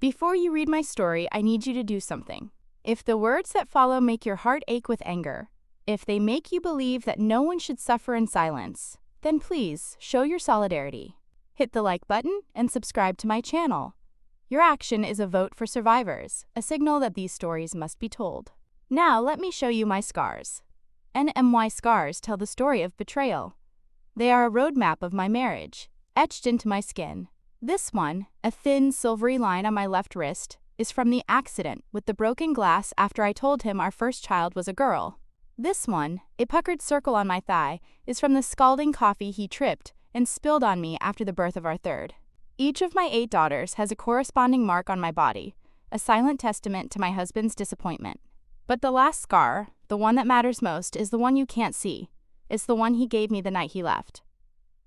Before you read my story, I need you to do something. If the words that follow make your heart ache with anger, if they make you believe that no one should suffer in silence, then please show your solidarity. Hit the like button and subscribe to my channel. Your action is a vote for survivors, a signal that these stories must be told. Now let me show you my scars. NMY scars tell the story of betrayal. They are a roadmap of my marriage, etched into my skin. This one, a thin, silvery line on my left wrist, is from the accident with the broken glass after I told him our first child was a girl. This one, a puckered circle on my thigh, is from the scalding coffee he tripped and spilled on me after the birth of our third. Each of my 8 daughters has a corresponding mark on my body, a silent testament to my husband's disappointment. But the last scar, the one that matters most, is the one you can't see. It's the one he gave me the night he left.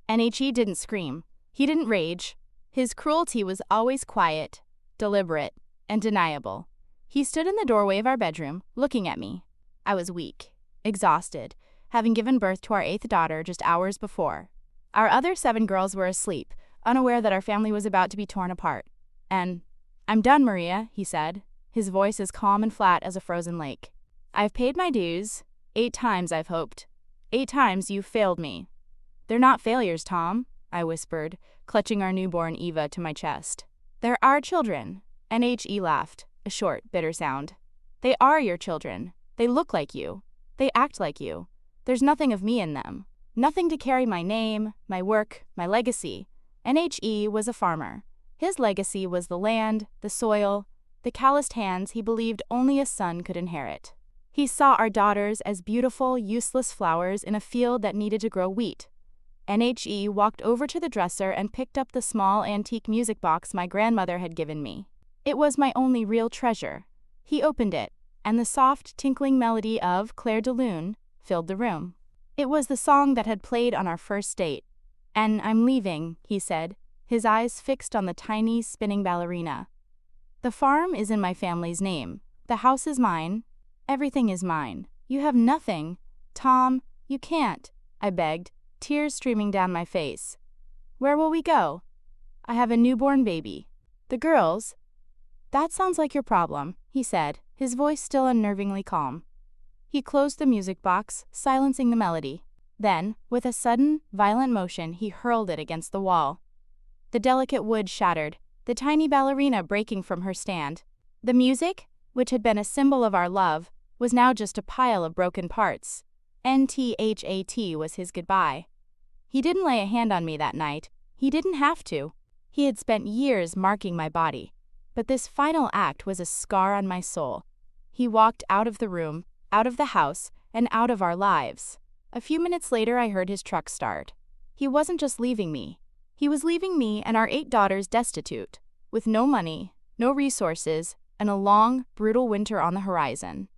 NHE didn't scream. He didn't rage. His cruelty was always quiet, deliberate, and deniable. He stood in the doorway of our bedroom, looking at me. I was weak, exhausted, having given birth to our 8th daughter just hours before. Our other 7 girls were asleep, unaware that our family was about to be torn apart. And, "I'm done, Maria," he said, his voice as calm and flat as a frozen lake. "I've paid my dues. 8 times I've hoped. 8 times you've failed me." "They're not failures, Tom," I whispered, clutching our newborn Eva to my chest. "They're our children." NHE laughed, a short, bitter sound. "They are your children. They look like you. They act like you. There's nothing of me in them. Nothing to carry my name, my work, my legacy." NHE was a farmer. His legacy was the land, the soil, the calloused hands he believed only a son could inherit. He saw our daughters as beautiful, useless flowers in a field that needed to grow wheat. NHE walked over to the dresser and picked up the small antique music box my grandmother had given me. It was my only real treasure. He opened it, and the soft, tinkling melody of Claire de Lune filled the room. It was the song that had played on our first date. "And I'm leaving," he said, his eyes fixed on the tiny, spinning ballerina. "The farm is in my family's name. The house is mine. Everything is mine. You have nothing. Tom, you can't," I begged, tears streaming down my face. "Where will we go?" "I have a newborn baby." "The girls?" "That sounds like your problem," he said, his voice still unnervingly calm. He closed the music box, silencing the melody. Then, with a sudden, violent motion, he hurled it against the wall. The delicate wood shattered, the tiny ballerina breaking from her stand. The music, which had been a symbol of our love, was now just a pile of broken parts. NTHAT was his goodbye. He didn't lay a hand on me that night. He didn't have to. He had spent years marking my body. But this final act was a scar on my soul. He walked out of the room, out of the house, and out of our lives. A few minutes later, I heard his truck start. He wasn't just leaving me. He was leaving me and our 8 daughters destitute, with no money, no resources, and a long, brutal winter on the horizon.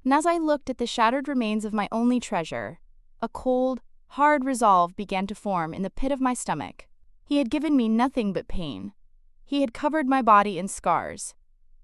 And as I looked at the shattered remains of my only treasure, a cold, hard resolve began to form in the pit of my stomach. He had given me nothing but pain. He had covered my body in scars.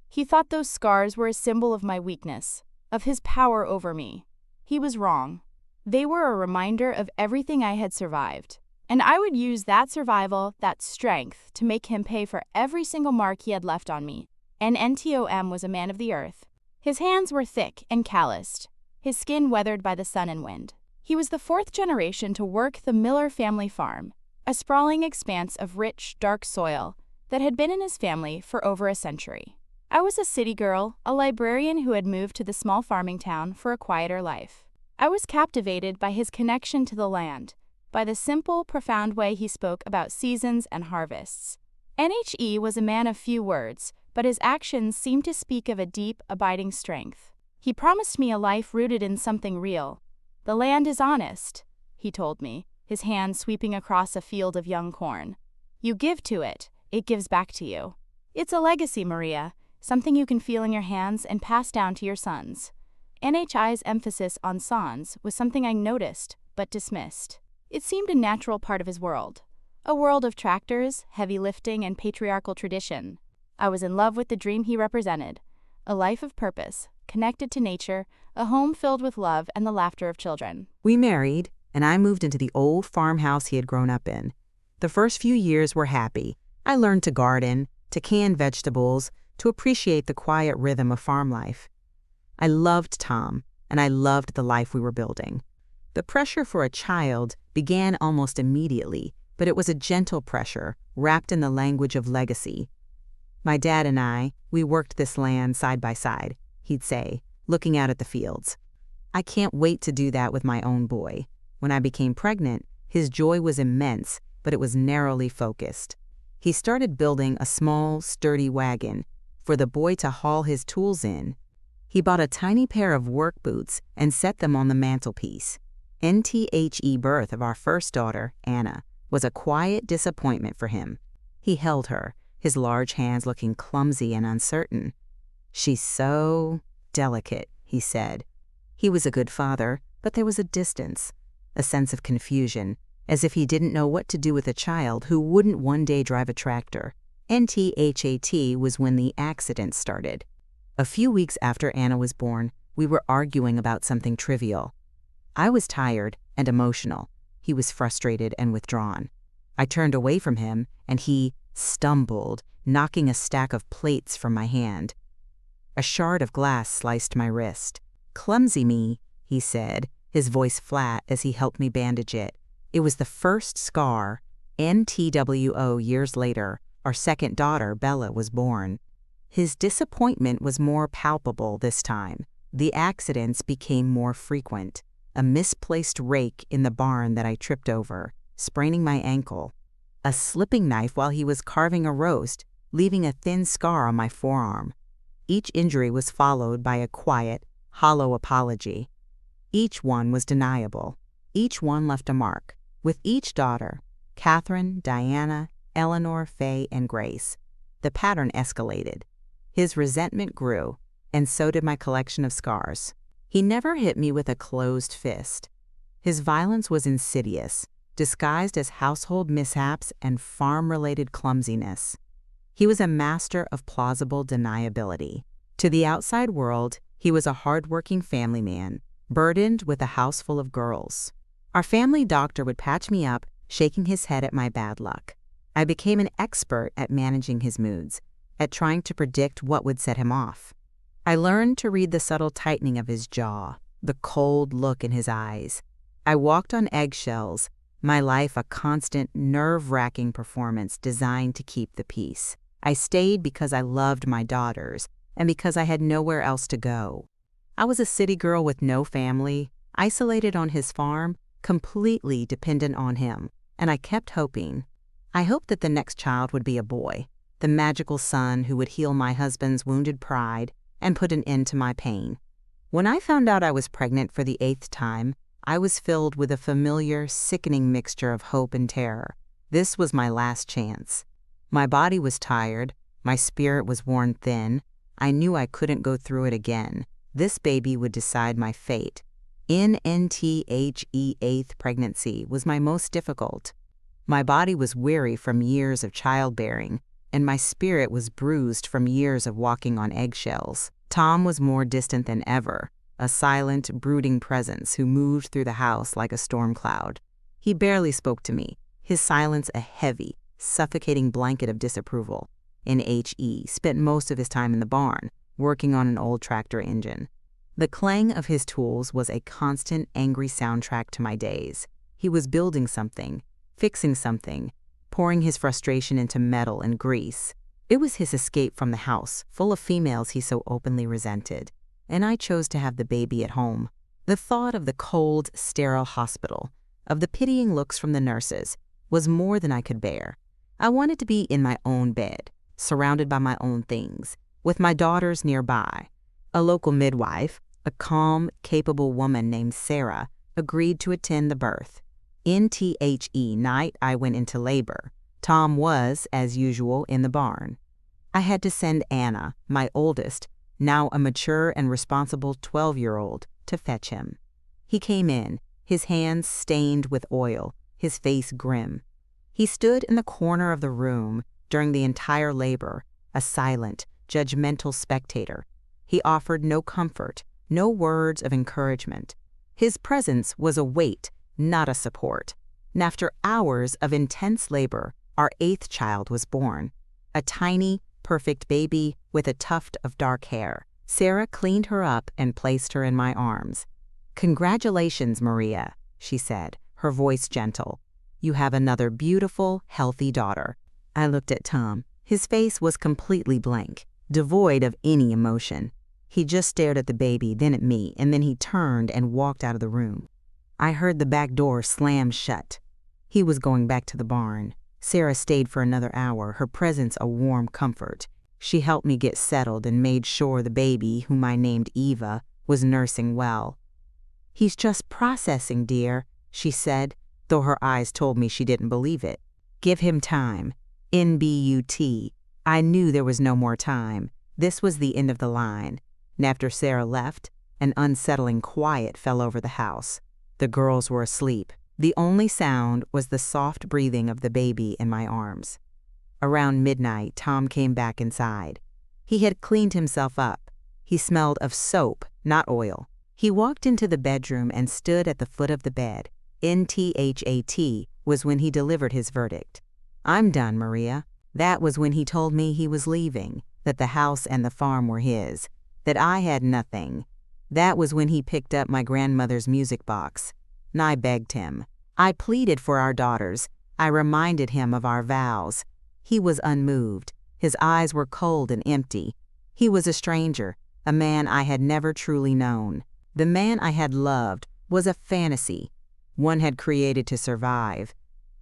He thought those scars were a symbol of my weakness, of his power over me. He was wrong. They were a reminder of everything I had survived. And I would use that survival, that strength, to make him pay for every single mark he had left on me. And NTOM was a man of the earth. His hands were thick and calloused, his skin weathered by the sun and wind. He was the 4th generation to work the Miller family farm, a sprawling expanse of rich, dark soil that had been in his family for over a century. I was a city girl, a librarian who had moved to the small farming town for a quieter life. I was captivated by his connection to the land, by the simple, profound way he spoke about seasons and harvests. NHE was a man of few words, but his actions seemed to speak of a deep, abiding strength. He promised me a life rooted in something real. "The land is honest," he told me, his hand sweeping across a field of young corn. "You give to it, it gives back to you. It's a legacy, Maria, something you can feel in your hands and pass down to your sons." NHI's emphasis on sons was something I noticed, but dismissed. It seemed a natural part of his world. A world of tractors, heavy lifting, and patriarchal tradition. I was in love with the dream he represented. A life of purpose, connected to nature, a home filled with love and the laughter of children. We married, and I moved into the old farmhouse he had grown up in. The first few years were happy. I learned to garden, to can vegetables, to appreciate the quiet rhythm of farm life. I loved Tom, and I loved the life we were building. The pressure for a child began almost immediately, but it was a gentle pressure, wrapped in the language of legacy. My dad and we worked this land side by side, he'd say, looking out at the fields. I can't wait to do that with my own boy. When I became pregnant, his joy was immense, but it was narrowly focused. He started building a small, sturdy wagon for the boy to haul his tools in. He bought a tiny pair of work boots and set them on the mantelpiece. NTHE birth of our first daughter, Anna, was a quiet disappointment for him. He held her, his large hands looking clumsy and uncertain. "She's so delicate," he said. He was a good father, but there was a distance, a sense of confusion, as if he didn't know what to do with a child who wouldn't one day drive a tractor. NTHAT was when the accident started. A few weeks after Anna was born, we were arguing about something trivial. I was tired and emotional. He was frustrated and withdrawn. I turned away from him, and he stumbled, knocking a stack of plates from my hand. A shard of glass sliced my wrist. "Clumsy me," he said, his voice flat as he helped me bandage it. It was the first scar. NTWO years later, our second daughter, Bella, was born. His disappointment was more palpable this time. The accidents became more frequent. A misplaced rake in the barn that I tripped over, spraining my ankle. A slipping knife while he was carving a roast, leaving a thin scar on my forearm. Each injury was followed by a quiet, hollow apology. Each one was deniable. Each one left a mark. With each daughter, Catherine, Diana, Eleanor, Faye, and Grace, the pattern escalated. His resentment grew, and so did my collection of scars. He never hit me with a closed fist. His violence was insidious, disguised as household mishaps and farm-related clumsiness. He was a master of plausible deniability. To the outside world, he was a hard-working family man, burdened with a house full of girls. Our family doctor would patch me up, shaking his head at my bad luck. I became an expert at managing his moods, at trying to predict what would set him off. I learned to read the subtle tightening of his jaw, the cold look in his eyes. I walked on eggshells, my life a constant, nerve-wracking performance designed to keep the peace. I stayed because I loved my daughters and because I had nowhere else to go. I was a city girl with no family, isolated on his farm, completely dependent on him, and I kept hoping. I hoped that the next child would be a boy, the magical son who would heal my husband's wounded pride and put an end to my pain. When I found out I was pregnant for the 8th time, I was filled with a familiar, sickening mixture of hope and terror. This was my last chance. My body was tired, my spirit was worn thin. I knew I couldn't go through it again. This baby would decide my fate. NTHE 8th pregnancy was my most difficult. My body was weary from years of childbearing, and my spirit was bruised from years of walking on eggshells. Tom was more distant than ever, a silent, brooding presence who moved through the house like a storm cloud. He barely spoke to me, his silence a heavy, suffocating blanket of disapproval. NHE spent most of his time in the barn, working on an old tractor engine. The clang of his tools was a constant, angry soundtrack to my days. He was building something, fixing something, pouring his frustration into metal and grease. It was his escape from the house, full of females he so openly resented, and I chose to have the baby at home. The thought of the cold, sterile hospital, of the pitying looks from the nurses, was more than I could bear. I wanted to be in my own bed, surrounded by my own things, with my daughters nearby. A local midwife, a calm, capable woman named Sarah, agreed to attend the birth. NTHE night I went into labor. Tom was, as usual, in the barn. I had to send Anna, my oldest, now a mature and responsible 12-year-old, to fetch him. He came in, his hands stained with oil, his face grim. He stood in the corner of the room during the entire labor, a silent, judgmental spectator. He offered no comfort, no words of encouragement. His presence was a weight, not a support. And after hours of intense labor, our 8th child was born. a tiny, perfect baby with a tuft of dark hair. Sarah cleaned her up and placed her in my arms. "Congratulations, Maria," she said, her voice gentle. "You have another beautiful, healthy daughter." I looked at Tom. His face was completely blank, devoid of any emotion. He just stared at the baby, then at me, and then he turned and walked out of the room. I heard the back door slam shut. He was going back to the barn. Sarah stayed for another hour, her presence a warm comfort. She helped me get settled and made sure the baby, whom I named Eva, was nursing well. "He's just processing, dear," she said, though her eyes told me she didn't believe it. "Give him time." NBUT. I knew there was no more time. This was the end of the line. And after Sarah left, an unsettling quiet fell over the house. The girls were asleep. The only sound was the soft breathing of the baby in my arms. Around midnight, Tom came back inside. He had cleaned himself up. He smelled of soap, not oil. He walked into the bedroom and stood at the foot of the bed. NTHAT was when he delivered his verdict. "I'm done, Maria." That was when he told me he was leaving, that the house and the farm were his, that I had nothing. That was when he picked up my grandmother's music box. And I begged him. I pleaded for our daughters. I reminded him of our vows. He was unmoved. His eyes were cold and empty. He was a stranger, a man I had never truly known. The man I had loved was a fantasy, one had created to survive.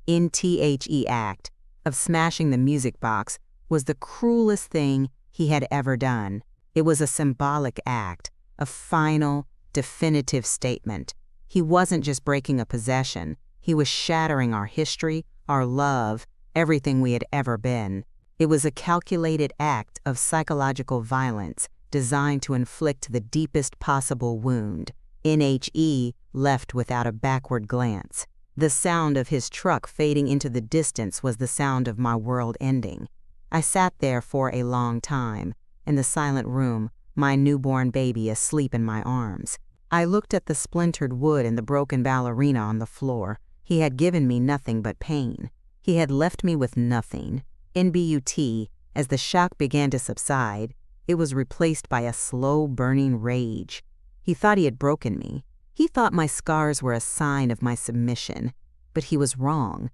NTHE act of smashing the music box was the cruelest thing he had ever done. It was a symbolic act, a final, definitive statement. He wasn't just breaking a possession. He was shattering our history, our love, everything we had ever been. It was a calculated act of psychological violence designed to inflict the deepest possible wound. NHE left without a backward glance. The sound of his truck fading into the distance was the sound of my world ending. I sat there for a long time, in the silent room, my newborn baby asleep in my arms. I looked at the splintered wood and the broken ballerina on the floor. He had given me nothing but pain. He had left me with nothing. NBUT, as the shock began to subside, it was replaced by a slow burning rage. He thought he had broken me. He thought my scars were a sign of my submission, but he was wrong.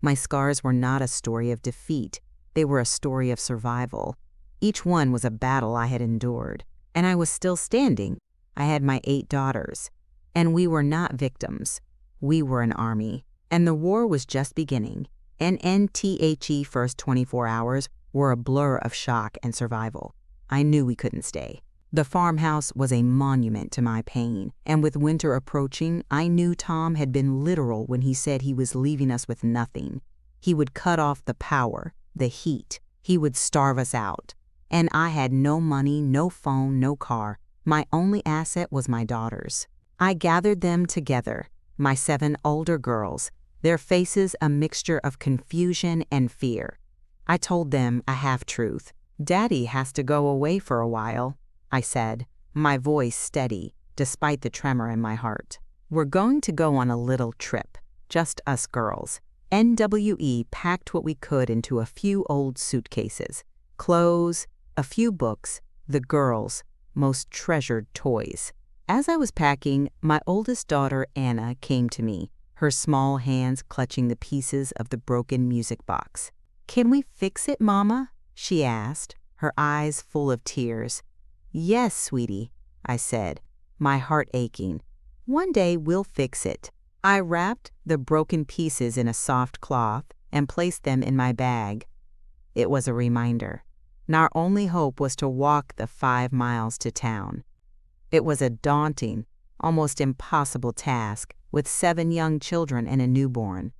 My scars were not a story of defeat. They were a story of survival. Each one was a battle I had endured, and I was still standing. I had my 8 daughters, and we were not victims. We were an army, and the war was just beginning. NNTHE first 24 hours were a blur of shock and survival. I knew we couldn't stay. The farmhouse was a monument to my pain, and with winter approaching, I knew Tom had been literal when he said he was leaving us with nothing. He would cut off the power, the heat. He would starve us out. And I had no money, no phone, no car. My only asset was my daughters. I gathered them together, my 7 older girls, their faces a mixture of confusion and fear. I told them a half-truth. "Daddy has to go away for a while," I said, my voice steady, despite the tremor in my heart. "We're going to go on a little trip, just us girls." NWE packed what we could into a few old suitcases, clothes, a few books, the girls' most treasured toys. As I was packing, my oldest daughter, Anna, came to me, her small hands clutching the pieces of the broken music box. "Can we fix it, Mama?" she asked, her eyes full of tears. "Yes, sweetie," I said, my heart aching. "One day we'll fix it." I wrapped the broken pieces in a soft cloth and placed them in my bag. It was a reminder. And our only hope was to walk the 5 miles to town. It was a daunting, almost impossible task with 7 young children and a newborn.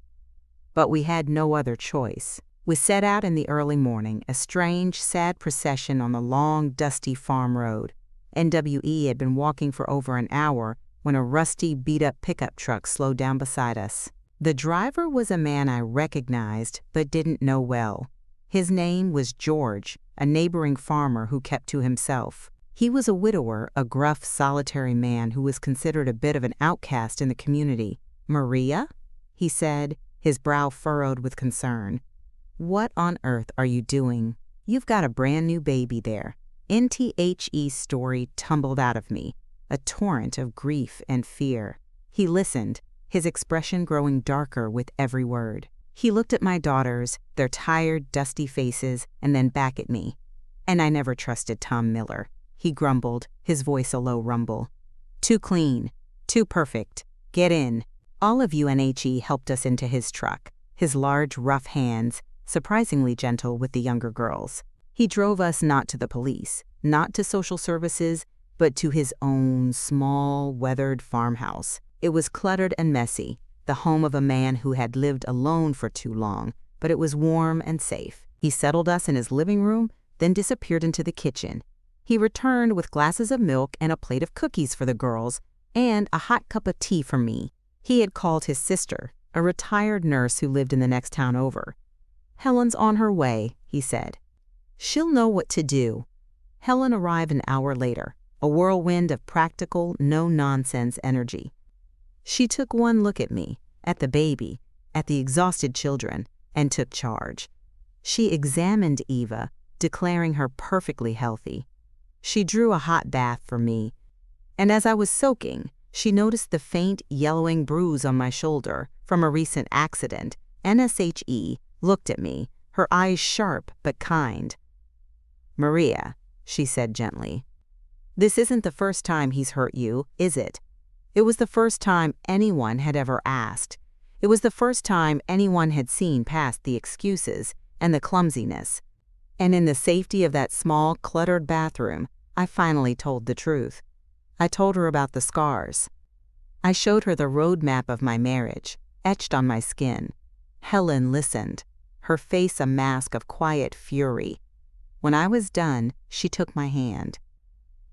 But we had no other choice. We set out in the early morning, a strange, sad procession on the long, dusty farm road. NWE had been walking for over an hour when a rusty, beat-up pickup truck slowed down beside us. The driver was a man I recognized but didn't know well. His name was George, a neighboring farmer who kept to himself. He was a widower, a gruff, solitary man who was considered a bit of an outcast in the community. "Maria?" he said, his brow furrowed with concern. "What on earth are you doing? You've got a brand new baby there." NTHE's story tumbled out of me, a torrent of grief and fear. He listened, his expression growing darker with every word. He looked at my daughters, their tired, dusty faces, and then back at me. "And I never trusted Tom Miller," he grumbled, his voice a low rumble. "Too clean, too perfect. Get in." All of UNHE helped us into his truck, his large, rough hands surprisingly gentle with the younger girls. He drove us not to the police, not to social services, but to his own small, weathered farmhouse. It was cluttered and messy, the home of a man who had lived alone for too long, but it was warm and safe. He settled us in his living room, then disappeared into the kitchen. He returned with glasses of milk and a plate of cookies for the girls, and a hot cup of tea for me. He had called his sister, a retired nurse who lived in the next town over. "Helen's on her way," he said. "She'll know what to do." Helen arrived an hour later, a whirlwind of practical, no-nonsense energy. She took one look at me, at the baby, at the exhausted children, and took charge. She examined Eva, declaring her perfectly healthy. She drew a hot bath for me, and as I was soaking, she noticed the faint, yellowing bruise on my shoulder from a recent accident. NSHE looked at me, her eyes sharp but kind. "Maria," she said gently, "this isn't the first time he's hurt you, is it? It was the first time anyone had ever asked. It was the first time anyone had seen past the excuses and the clumsiness. And in the safety of that small, cluttered bathroom, I finally told the truth. I told her about the scars. I showed her the road map of my marriage, etched on my skin. Helen listened, her face a mask of quiet fury. When I was done, she took my hand.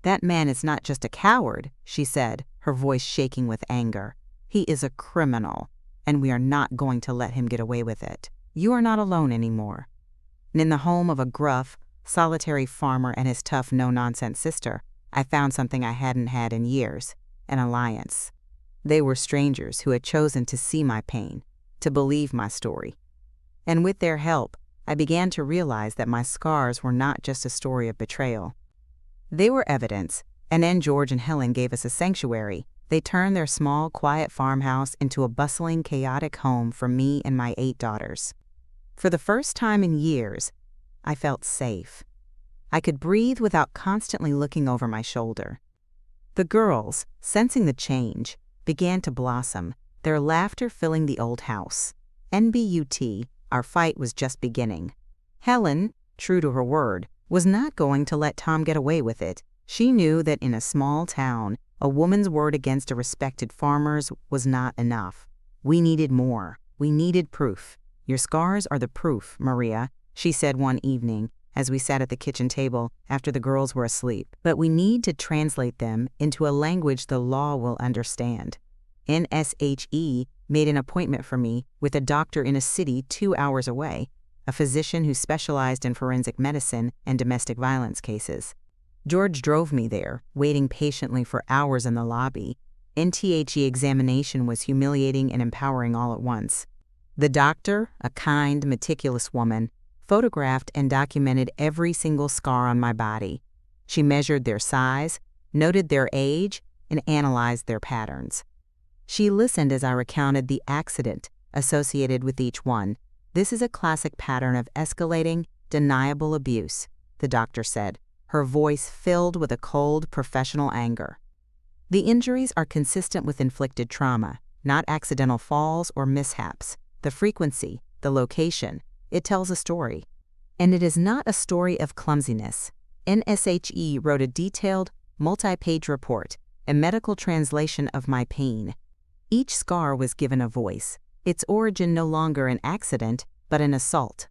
"That man is not just a coward," she said, her voice shaking with anger. "He is a criminal, and we are not going to let him get away with it. You are not alone anymore." And in the home of a gruff, solitary farmer and his tough, no-nonsense sister, I found something I hadn't had in years, an alliance. They were strangers who had chosen to see my pain, to believe my story. And with their help, I began to realize that my scars were not just a story of betrayal. They were evidence, and then George and Helen gave us a sanctuary. They turned their small, quiet farmhouse into a bustling, chaotic home for me and my 8 daughters. For the first time in years, I felt safe. I could breathe without constantly looking over my shoulder. The girls, sensing the change, began to blossom, their laughter filling the old house. NBUT, our fight was just beginning. Helen, true to her word, was not going to let Tom get away with it. She knew that in a small town, a woman's word against a respected farmer's was not enough. We needed more. We needed proof. "Your scars are the proof, Maria," she said one evening as we sat at the kitchen table after the girls were asleep. "But we need to translate them into a language the law will understand." NSHE made an appointment for me with a doctor in a city 2 hours away, a physician who specialized in forensic medicine and domestic violence cases. George drove me there, waiting patiently for hours in the lobby. NTHE examination was humiliating and empowering all at once. The doctor, a kind, meticulous woman, photographed and documented every single scar on my body. She measured their size, noted their age, and analyzed their patterns. She listened as I recounted the accident associated with each one. "This is a classic pattern of escalating, deniable abuse," the doctor said, her voice filled with a cold, professional anger. "The injuries are consistent with inflicted trauma, not accidental falls or mishaps. The frequency, the location, it tells a story. And it is not a story of clumsiness." NSHE wrote a detailed, multi-page report, a medical translation of my pain. Each scar was given a voice, its origin no longer an accident, but an assault.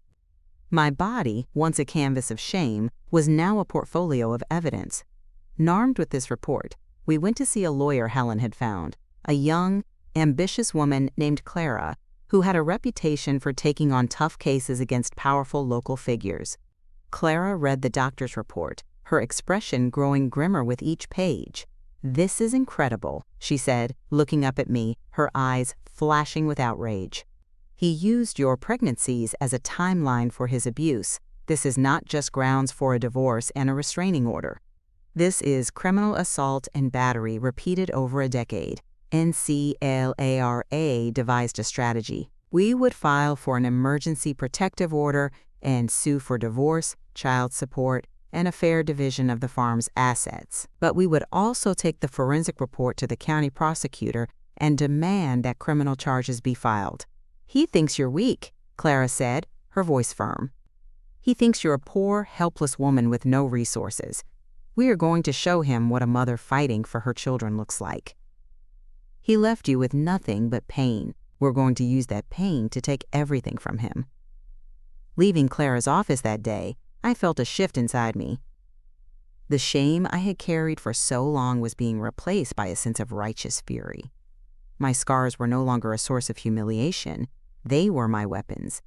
My body, once a canvas of shame, was now a portfolio of evidence. Armed with this report, we went to see a lawyer Helen had found, a young, ambitious woman named Clara, who had a reputation for taking on tough cases against powerful local figures. Clara read the doctor's report, her expression growing grimmer with each page. "This is incredible," she said, looking up at me, her eyes flashing with outrage. He used your pregnancies as a timeline for his abuse. This is not just grounds for a divorce and a restraining order. This is criminal assault and battery repeated over a decade. NCLARA devised a strategy. We would file for an emergency protective order and sue for divorce, child support, and a fair division of the farm's assets. But we would also take the forensic report to the county prosecutor and demand that criminal charges be filed. He thinks you're weak, Clara said, her voice firm. He thinks you're a poor, helpless woman with no resources. We are going to show him what a mother fighting for her children looks like. He left you with nothing but pain. We're going to use that pain to take everything from him. Leaving Clara's office that day, I felt a shift inside me. The shame I had carried for so long was being replaced by a sense of righteous fury. My scars were no longer a source of humiliation. They were my weapons.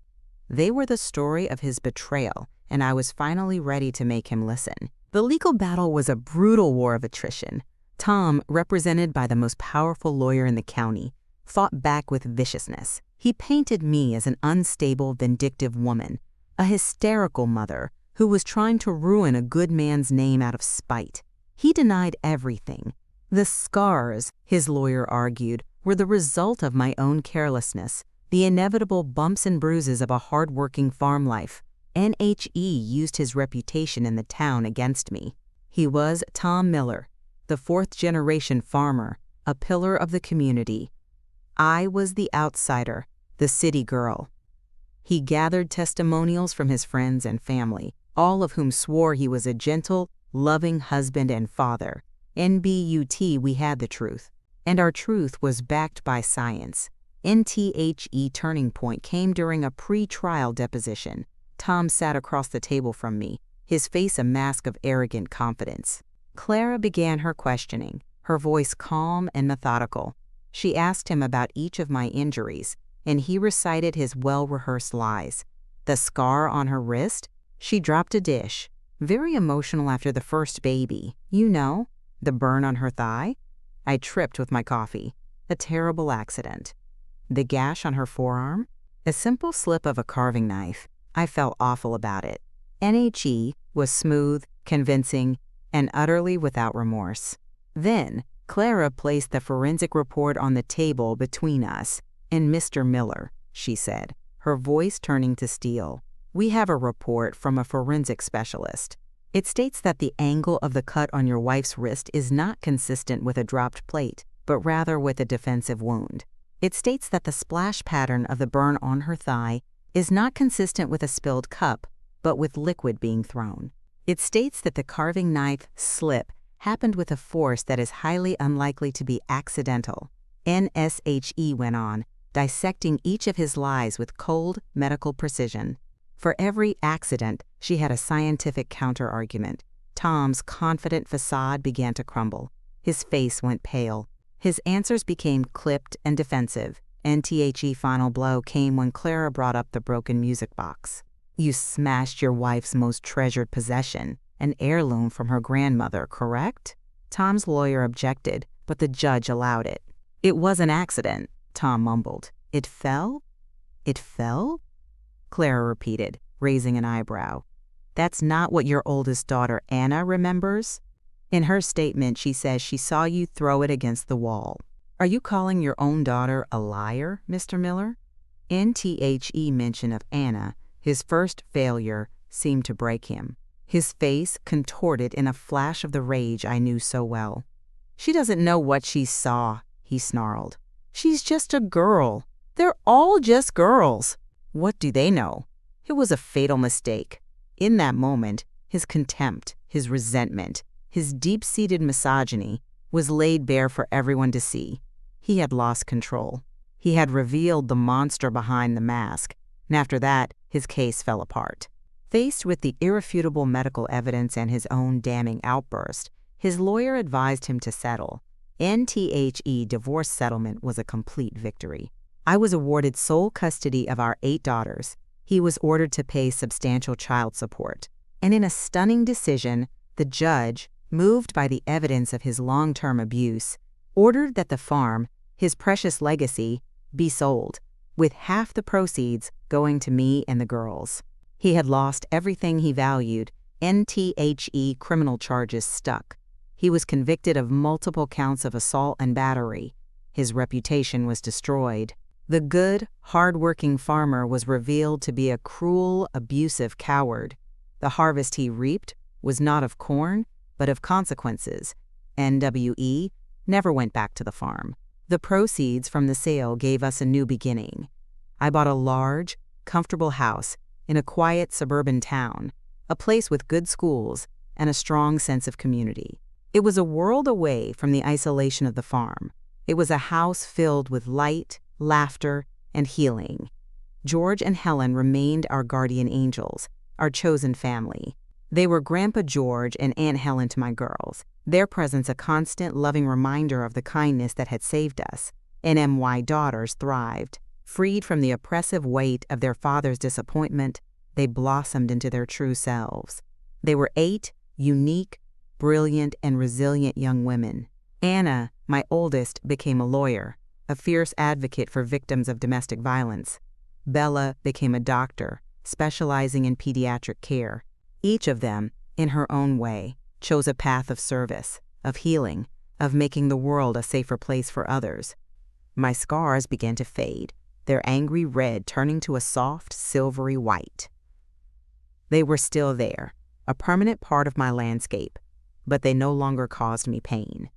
They were the story of his betrayal, and I was finally ready to make him listen. The legal battle was a brutal war of attrition. Tom, represented by the most powerful lawyer in the county, fought back with viciousness. He painted me as an unstable, vindictive woman, a hysterical mother who was trying to ruin a good man's name out of spite. He denied everything. The scars, his lawyer argued, were the result of my own carelessness, the inevitable bumps and bruises of a hard-working farm life. NHE used his reputation in the town against me. He was Tom Miller, the fourth-generation farmer, a pillar of the community. I was the outsider, the city girl. He gathered testimonials from his friends and family, all of whom swore he was a gentle, loving husband and father. NBUT, we had the truth, and our truth was backed by science. NTHE turning point came during a pre-trial deposition. Tom sat across the table from me, his face a mask of arrogant confidence. Clara began her questioning, her voice calm and methodical. She asked him about each of my injuries, and he recited his well-rehearsed lies. The scar on her wrist? She dropped a dish. Very emotional after the first baby. You know, the burn on her thigh? I tripped with my coffee. A terrible accident. The gash on her forearm? A simple slip of a carving knife. I felt awful about it. NHE was smooth, convincing, and utterly without remorse. Then, Clara placed the forensic report on the table between us. And Mr. Miller, she said, her voice turning to steel. We have a report from a forensic specialist. It states that the angle of the cut on your wife's wrist is not consistent with a dropped plate, but rather with a defensive wound. It states that the splash pattern of the burn on her thigh is not consistent with a spilled cup, but with liquid being thrown. It states that the carving knife slip happened with a force that is highly unlikely to be accidental. NSHE went on, dissecting each of his lies with cold medical precision. For every accident, she had a scientific counter-argument. Tom's confident facade began to crumble. His face went pale. His answers became clipped and defensive. NTHE final blow came when Clara brought up the broken music box. You smashed your wife's most treasured possession, an heirloom from her grandmother, correct? Tom's lawyer objected, but the judge allowed it. It was an accident, Tom mumbled. It fell? It fell? Clara repeated, raising an eyebrow. That's not what your oldest daughter, Anna, remembers? In her statement, she says she saw you throw it against the wall. Are you calling your own daughter a liar, Mr. Miller? NTHE mention of Anna, his first failure, seemed to break him. His face contorted in a flash of the rage I knew so well. She doesn't know what she saw, he snarled. She's just a girl. They're all just girls. What do they know? It was a fatal mistake. In that moment, his contempt, his resentment, his deep-seated misogyny was laid bare for everyone to see. He had lost control. He had revealed the monster behind the mask, and after that, his case fell apart. Faced with the irrefutable medical evidence and his own damning outburst, his lawyer advised him to settle. NTHE divorce settlement was a complete victory. I was awarded sole custody of our 8 daughters. He was ordered to pay substantial child support. And in a stunning decision, the judge, moved by the evidence of his long-term abuse, ordered that the farm, his precious legacy, be sold. with half the proceeds going to me and the girls. He had lost everything he valued. NTHE criminal charges stuck. He was convicted of multiple counts of assault and battery. His reputation was destroyed. The good, hard-working farmer was revealed to be a cruel, abusive coward. The harvest he reaped was not of corn, but of consequences. NWE never went back to the farm. The proceeds from the sale gave us a new beginning. I bought a large, comfortable house in a quiet suburban town, a place with good schools and a strong sense of community. It was a world away from the isolation of the farm. It was a house filled with light, laughter, and healing. George and Helen remained our guardian angels, our chosen family. They were Grandpa George and Aunt Helen to my girls, their presence a constant, loving reminder of the kindness that had saved us. NMY daughters thrived. Freed from the oppressive weight of their father's disappointment, they blossomed into their true selves. They were 8 unique, brilliant, and resilient young women. Anna, my oldest, became a lawyer, a fierce advocate for victims of domestic violence. Bella became a doctor, specializing in pediatric care. Each of them, in her own way, chose a path of service, of healing, of making the world a safer place for others. My scars began to fade, their angry red turning to a soft, silvery white. They were still there, a permanent part of my landscape, but they no longer caused me pain.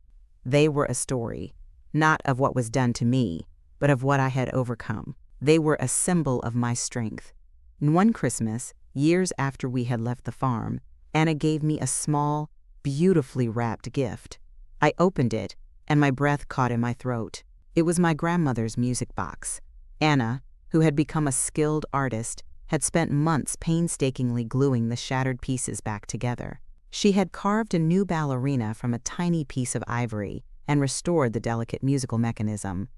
They were a story, not of what was done to me, but of what I had overcome. They were a symbol of my strength. One Christmas, years after we had left the farm, Anna gave me a small, beautifully wrapped gift. I opened it, and my breath caught in my throat. It was my grandmother's music box. Anna, who had become a skilled artist, had spent months painstakingly gluing the shattered pieces back together. She had carved a new ballerina from a tiny piece of ivory and restored the delicate musical mechanism.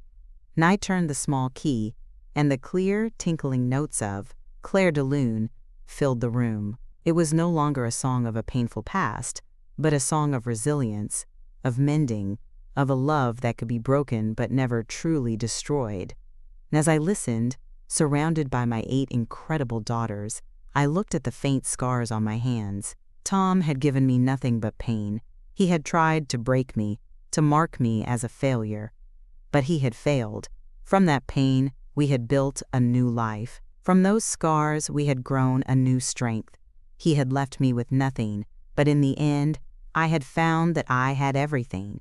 And I turned the small key, and the clear, tinkling notes of Claire de Lune filled the room. It was no longer a song of a painful past, but a song of resilience, of mending, of a love that could be broken but never truly destroyed. And as I listened, surrounded by my 8 incredible daughters, I looked at the faint scars on my hands. Tom had given me nothing but pain. He had tried to break me, to mark me as a failure. But he had failed. From that pain, we had built a new life. From those scars, we had grown a new strength. He had left me with nothing, but in the end, I had found that I had everything.